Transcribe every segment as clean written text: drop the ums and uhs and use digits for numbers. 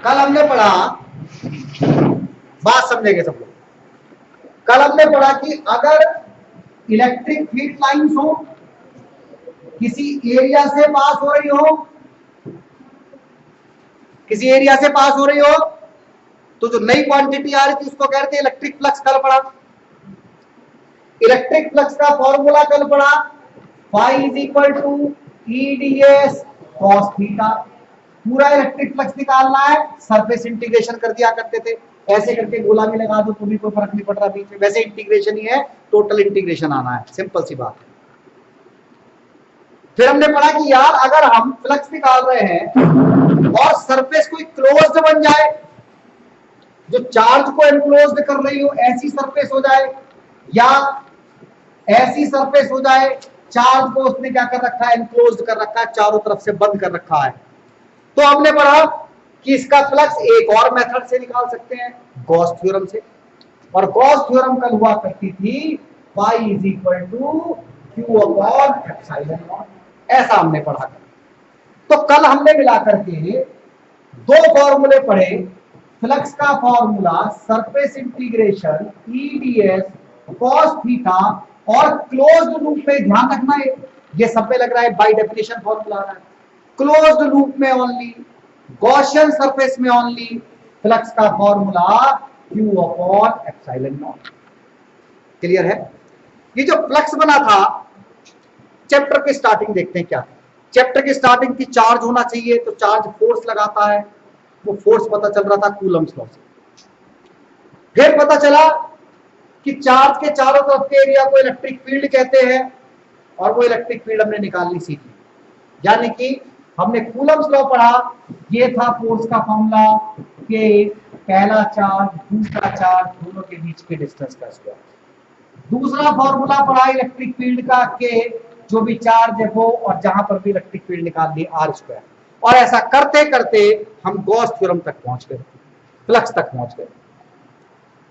कल हमने पढ़ा, बात समझेंगे सब लोग। कल हमने पढ़ा कि अगर इलेक्ट्रिक फील्ड लाइंस हो, किसी एरिया से पास हो रही हो, किसी एरिया से पास हो रही हो, तो जो नई क्वांटिटी आ रही थी उसको कहते हैं इलेक्ट्रिक फ्लक्स। कल पढ़ा इलेक्ट्रिक फ्लक्स का फॉर्मूला, कल पढ़ा phi is equal to E D S cos theta. पूरा इलेक्ट्रिक फ्लक्स निकालना है, सरफेस इंटीग्रेशन कर दिया करते थे, ऐसे करके गोला भी लगा दो तो भी कोई फर्क नहीं पड़ रहा बीच में, वैसे इंटीग्रेशन ही है, टोटल इंटीग्रेशन आना है, सिंपल सी बात है। फिर हमने पढ़ा कि यार अगर हम फ्लक्स निकाल रहे हैं और सरफेस कोई क्लोज्ड बन जाए, जो चार्ज को एनक्लोज्ड कर रही हो ऐसी सरफेस हो जाए, या ऐसी सरफेस हो जाए चार्ज को उसने क्या कर रखा है, एनक्लोज्ड कर रखा है, चारों तरफ से बंद कर रखा है, तो हमने पढ़ा कि इसका फ्लक्स एक और मेथड से निकाल सकते हैं, गॉस थ्योरम से। और गॉस थ्योरम कल हुआ करती थी pi is equal to Q upon epsilon naught, ऐसा हमने पढ़ा। तो कल हमने मिलाकर के दो फॉर्मूले पढ़े, फ्लक्स का formula surface integration EDS cos theta, और क्लोज्ड लूप में ध्यान रखना है, ये सब पे लग रहा है बाय डेफिनेशन फॉर्मूला आ रहा है, क्लोज्ड लूप में ओनली, गॉसियन सरफेस में ओनली, फ्लक्स का formula Q upon epsilon not. Clear है? ये जो फ्लक्स बना था, चैप्टर की स्टार्टिंग देखते हैं क्या था। चैप्टर की स्टार्टिंग थी चार्ज होना चाहिए, तो चार्ज फोर्स लगाता है, वो फोर्स पता चल रहा था कूलम्स लॉ से। फिर पता चला कि चार्ज के चारों तरफ के एरिया को इलेक्ट्रिक फील्ड कहते हैं, और वो इलेक्ट्रिक फील्ड हमने निकालनी सीखी, यानी कि हमने कूलम्स लॉ पढ़ा, ये था फोर्स का फॉर्मूला कि पहला चार्ज दूसरा चार्ज दोनों के बीच के डिस्टेंस का स्क्वायर। दूसरा फॉर्मूला पढ़ा इलेक्ट्रिक फील्ड का कि जो भी चार्ज है वो, और जहां पर भी इलेक्ट्रिक फील्ड निकाल ली आर स्क्वायर। और ऐसा करते करते हम गॉस थ्योरम तक पहुंच गए, फ्लक्स तक पहुंच गए।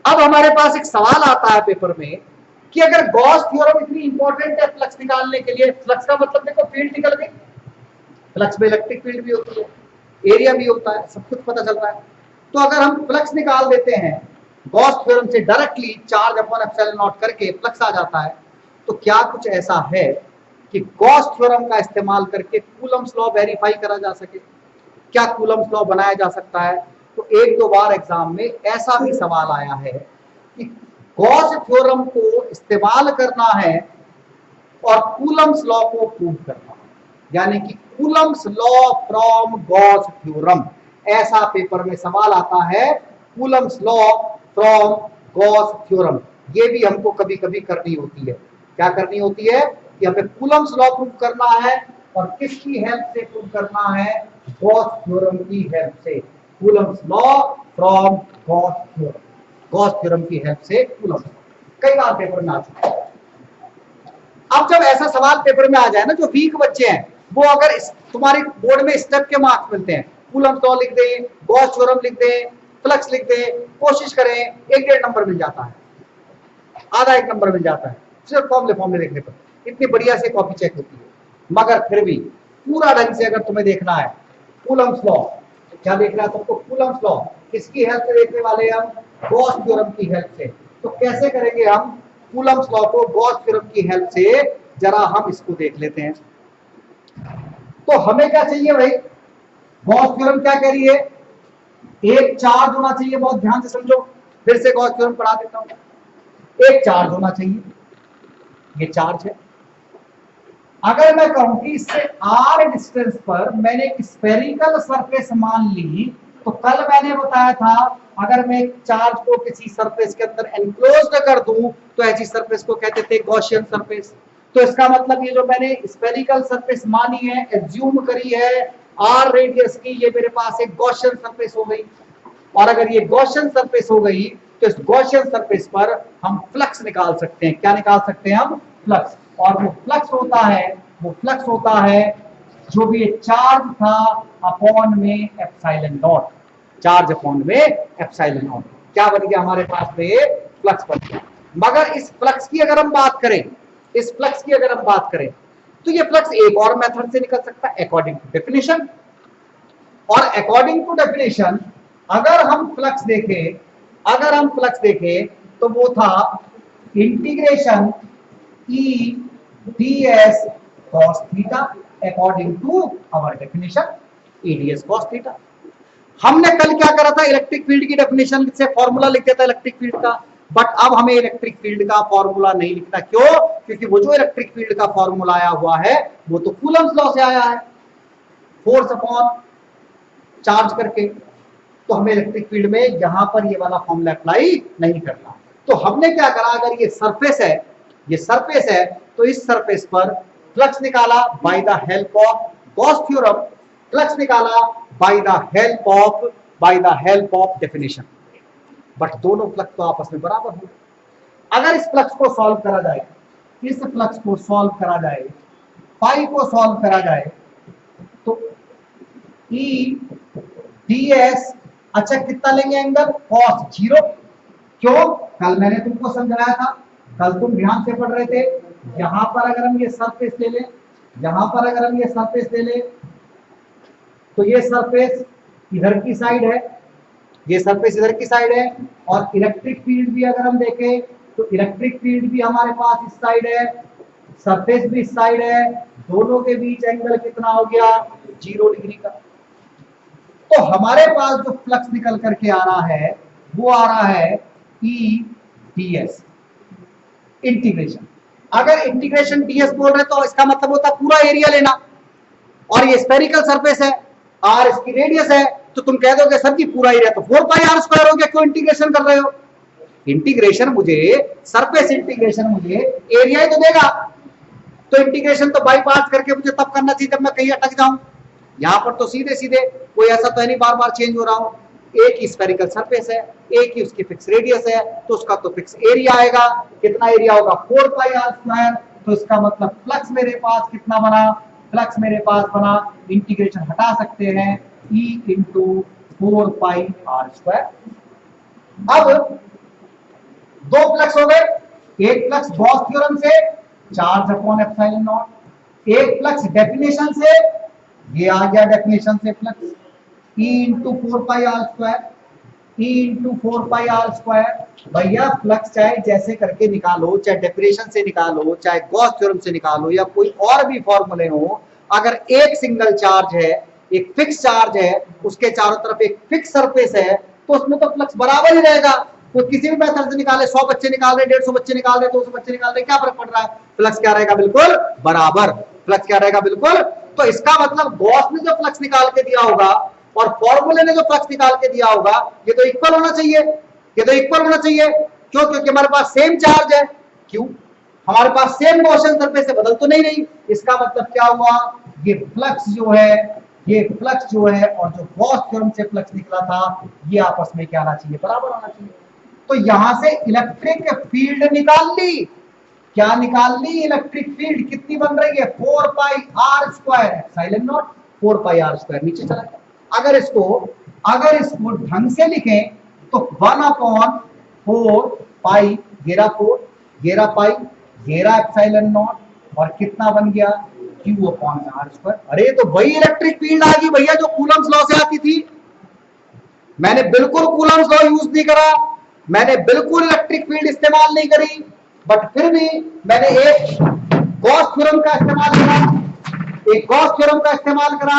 अब हमारे पास एक सवाल आता है पेपर में कि अगर गॉस थ्योरम इतनी इंपॉर्टेंट है फ्लक्स निकालने के लिए, फ्लक्स का मतलब देखो फील्ड निकल गई, फ्लक्स में इलेक्ट्रिक फील्ड भी होती है, एरिया भी होता है, सब कुछ पता चल रहा है, तो अगर हम फ्लक्स निकाल देते हैं गॉस थ्योरम से directly, charge upon epsilon not करके फ्लक्स आ जाता है, तो क्या कुछ ऐसा है कि गॉस थ्योरम का इस्तेमाल करके कूलम्स लॉ वेरीफाई करा जा सके? क्या कूलम्स लॉ बनाया जा सकता है? तो एक दो बार एग्जाम में ऐसा भी सवाल आया है कि गॉस थ्योरम को इस्तेमाल करना है और कूलम्स लॉ को प्रूव करना है, यानी कि Coulomb's law from Gauss theorem, ऐसा पेपर में सवाल आता है, Coulomb's law from Gauss theorem. ये भी हमको कभी कभी करनी होती है। क्या करनी होती है? कि हमें कूलम्स लॉ प्रूव करना है, और किसकी हेल्प से प्रूव करना है? गॉस थ्योरम की हेल्प से। Coulomb's law from Gauss theorem, Gauss theorem की हेल्प से कूलम्स। कई बार पेपर में आ चुका है। अब जब ऐसा सवाल पेपर में आ जाए ना, जो वीक बच्चे हैं वो, अगर तुम्हारे बोर्ड में स्टेप के मार्क्स मिलते हैं, कूलम्स लॉ लिख दें, गॉस थ्योरम लिख दें, फ्लक्स लिख दें, कोशिश करें, 1-1.5 नंबर मिल जाता है, आधा 1 नंबर मिल जाता है सिर्फ फॉर्मूले लिखने पर। इतनी बढ़िया से कॉपी चेक होती है, मगर फिर भी पूरा ढंग से अगर तुम्हें देखना है कूलम्स लॉ, क्या देखना है तुमको? कूलम्स लॉ किसकी हेल्प से देखने वाले हैं हम? गॉस थ्योरम की हेल्प से। तो कैसे करेंगे हम कूलम्स लॉ को गॉस थ्योरम की हेल्प से? जरा हम इसको देख लेते हैं। तो हमें क्या चाहिए भाई? गॉस थ्योरम क्या कह रही है? एक चार्ज होना चाहिए, बहुत ध्यान से समझो, फिर से गॉस थ्योरम पढ़ा देता हूं। एक चार्ज होना चाहिए, ये चार्ज है। अगर मैं कहूं कि इससे r डिस्टेंस पर मैंने एक स्फेरिकल सरफेस मान ली, तो कल मैंने बताया था अगर मैं एक चार्ज को किसी सरफेस के अंदर एनक्लोज्ड कर दूं तो ऐसी सरफेस को कहते थे गॉसियन सरफेस। तो इसका मतलब ये जो मैंने स्फेरिकल सरफेस मानी है, एज्यूम करी है r रेडियस की, ये मेरे पास एक गॉसियन सरफेस हो गई। और अगर ये गॉसियन सरफेस हो गई तो इस गॉसियन सरफेस पर हम फ्लक्स निकाल सकते हैं। क्या निकाल सकते हैं हम? फ्लक्स। और वो फ्लक्स होता है जो भी चार्ज था अपॉन में एप्सिलॉन नॉट, चार्ज अपॉन में एप्सिलॉन नॉट। क्या बन गया हमारे पास में? फ्लक्स बन गया। मगर इस फ्लक्स की अगर हम बात करें, तो ये फ्लक्स एक और मेथड से निकल सकता है, अकॉर्डिंग टू डेफिनेशन। और अकॉर्डिंग टू डेफिनेशन अगर हम फ्लक्स देखें तो वो था integration E D S cos theta according to our definition E D S cos theta. हमने कल क्या करा था, इलेक्ट्रिक फील्ड की डेफिनेशन से फॉर्मूला लिख दिया था इलेक्ट्रिक फील्ड का, बट अब हमें इलेक्ट्रिक फील्ड का फॉर्मूला नहीं लिखना। क्यों? क्योंकि वो जो इलेक्ट्रिक फील्ड का फॉर्मूला आया हुआ है वो तो कूलम्स लॉ से आया है, फोर्स अपॉन चार्ज करके। तो हमें इलेक्ट्रिक फील्ड में यहां पर ये वाला फॉर्मूला अप्लाई नहीं करना। तो हमने क्या करा, अगर ये सरफेस है तो इस सरफेस पर फ्लक्स निकाला by the help of Gauss theorem, flux निकाला by the help of definition. But दोनों फ्लक्स तो आपस में बराबर हो। अगर इस फ्लक्स को सॉल्व करा जाए, पाई को सॉल्व करा जाए तो ई डी एस, अच्छा कितना लेंगे एंगल, cos 0। क्यों? कल मैंने तुमको समझाया था, कल तुम ध्यान से पढ़ रहे थे। यहां पर अगर हम ये सरफेस ले लें, तो ये सरफेस इधर की साइड है, और इलेक्ट्रिक फील्ड भी अगर हम देखें तो इलेक्ट्रिक फील्ड भी हमारे पास इस साइड है, सरफेस भी इस साइड है, दोनों के बीच एंगल कितना हो गया, 0 डिग्री का। तो हमारे पास जो फ्लक्स निकल करके आ रहा है वो आ रहा है ई डी एस इंटीग्रेशन। अगर इंटीग्रेशन ds बोल रहे तो इसका मतलब होता है पूरा एरिया लेना, और ये स्फेरिकल सरफेस है, r इसकी रेडियस है, तो तुम कह दोगे सर जी पूरा एरिया तो 4 पाई r स्क्वायर हो गया, क्यों इंटीग्रेशन कर रहे हो? इंटीग्रेशन मुझे, सरफेस इंटीग्रेशन मुझे एरिया ही तो देगा। तो इंटीग्रेशन तो बाई पार्ट करके मुझे तब करना चाहिए जब मैं कहीं अटक जाऊं। यहां पर तो सीधे सीधे, कोई ऐसा तो नहीं बार बार चेंज हो रहा हूं। एक ही स्फेरिकल सरफेस है, एक ही उसकी फिक्स रेडियस है, तो उसका तो फिक्स एरिया आएगा। कितना एरिया होगा, 4 पाई आर स्क्वायर। तो इसका मतलब फ्लक्स मेरे पास कितना बना, इंटीग्रेशन हटा सकते हैं, E into 4 pi are square. अब दो फ्लक्स हो गए, एक फ्लक्स गॉस थ्योरम से चार्ज अपॉन एप्सिलॉन नॉट, एक फ्लक्स डेफिनेशन से, ये आ गया डेफिनेशन से flux E into 4 pi are square. भैया फ्लक्स चाहे जैसे करके निकालो, चाहे डेफिनेशन से निकालो, चाहे गॉस थ्योरम से निकालो, या कोई और भी फॉर्मूले हो, अगर एक सिंगल चार्ज है, एक फिक्स चार्ज है, उसके चारों तरफ एक फिक्स सरफेस है, तो उसमें तो फ्लक्स बराबर ही रहेगा। तो किसी भी मेथड से निकाले, 100 बच्चे निकाल रहे, 150 बच्चे निकाल रहे, 200 बच्चे निकाल रहे, क्या फर्क पड़ रहा है, फ्लक्स क्या रहेगा, बिल्कुल बराबर। फ्लक्स क्या रहेगा, बिल्कुल। तो इसका मतलब गॉस ने जो फ्लक्स निकाल के दिया होगा और फॉर्मूले ने जो फ्लक्स निकाल के दिया होगा, ये तो इक्वल होना चाहिए, क्यों? क्योंकि हमारे पास सेम चार्ज है। क्यों? हमारे पास सेम गॉसियन सरफेस है, बदल तो नहीं रही। इसका मतलब क्या हुआ, ये फ्लक्स जो है और जो गॉस थ्योरम से फ्लक्स निकला था, ये आपस में क्या आना चाहिए, बराबर आना चाहिए। तो यहां से इलेक्ट्रिक फील्ड निकाल ली। क्या निकाल ली? इलेक्ट्रिक फील्ड कितनी बन रही है, 4 pi are square, epsilon naught 4 pi are square नीचे चला गया। अगर इसको ढंग से लिखें तो 1 अपॉन 4 पाई, घेरा 4, घेरा पाई, घेरा एप्सिलॉन नॉट, और कितना बन गया, Q अपॉन आर स्क्वायर। अरे तो वही इलेक्ट्रिक फील्ड आ गई भैया जो कूलम्स लॉ से आती थी। मैंने बिल्कुल कूलम्स लॉ यूज नहीं करा, मैंने बिल्कुल इलेक्ट्रिक फील्ड इस्तेमाल नहीं करी, बट फिर भी मैंने एक गॉस थ्योरम का इस्तेमाल करा,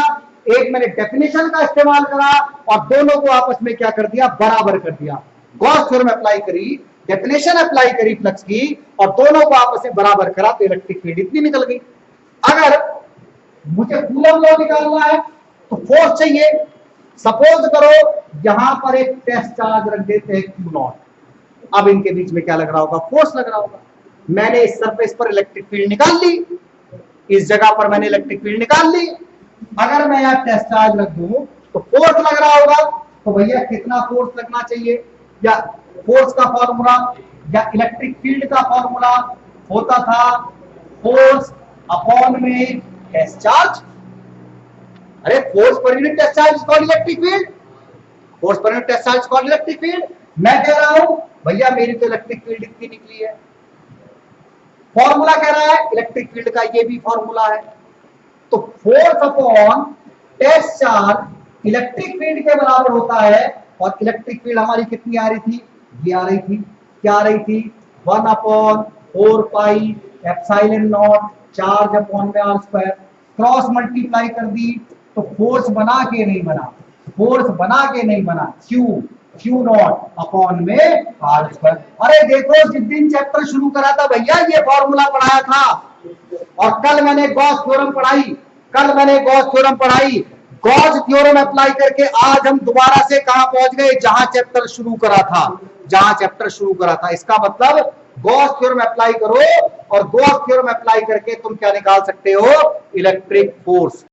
एक मैंने डेफिनेशन का इस्तेमाल करा, और दोनों को आपस में क्या कर दिया, बराबर कर दिया। गॉस थ्योरम अप्लाई करी, डेफिनेशन अप्लाई करी फ्लक्स की, और दोनों को आपस में बराबर करा, तो इलेक्ट्रिक फील्ड इतनी निकल गई। अगर मुझे कूलम लॉ निकालना है तो फोर्स चाहिए। सपोज करो यहां पर एक टेस्ट चार्ज रख देते हैं Q नॉट। अब इनके बीच में क्या लग रहा होगा, फोर्स लग रहा होगा। मैंने इस सरफेस पर इलेक्ट्रिक फील्ड निकाल ली, इस जगह पर मैंने इलेक्ट्रिक फील्ड निकाल ली। अगर मैं यहां टेस्ट चार्ज रख दूं तो फोर्स लग रहा होगा। तो भैया कितना फोर्स लगना चाहिए, या फोर्स का फॉर्मूला या इलेक्ट्रिक फील्ड का फॉर्मूला होता था फोर्स अपॉन में टेस्ट चार्ज। अरे फोर्स पर unit test charge is called electric field, force पर unit test charge is called electric field. मैं कह रहा हूं भैया मेरी तो इलेक्ट्रिक फील्ड इतनी निकली है, फॉर्मूला कह रहा है इलेक्ट्रिक फील्ड का ये भी फॉर्मूला है। तो force upon test charge electric field के बराबर होता है और इलेक्ट्रिक फील्ड हमारी कितनी आ रही थी, ये आ रही थी, क्या आ रही थी, 1/4 pi epsilon not charge upon में आर स्क्वायर। क्रॉस मल्टीप्लाई कर दी तो फोर्स बना के नहीं बना, फोर्स बना के नहीं बना, क्यू नॉट अपॉन में आर स्क्वायर। अरे देखो जिस दिन चैप्टर शुरू करा था भैया ये फॉर्मूला पढ़ाया था, और कल मैंने गॉस थ्योरम पढ़ाई, गॉस थ्योरम अप्लाई करके आज हम दोबारा से कहां पहुंच गए, जहां चैप्टर शुरू करा था। इसका मतलब गॉस थ्योरम अप्लाई करो, और गॉस थ्योरम अप्लाई करके तुम क्या निकाल सकते हो, इलेक्ट्रिक फोर्स।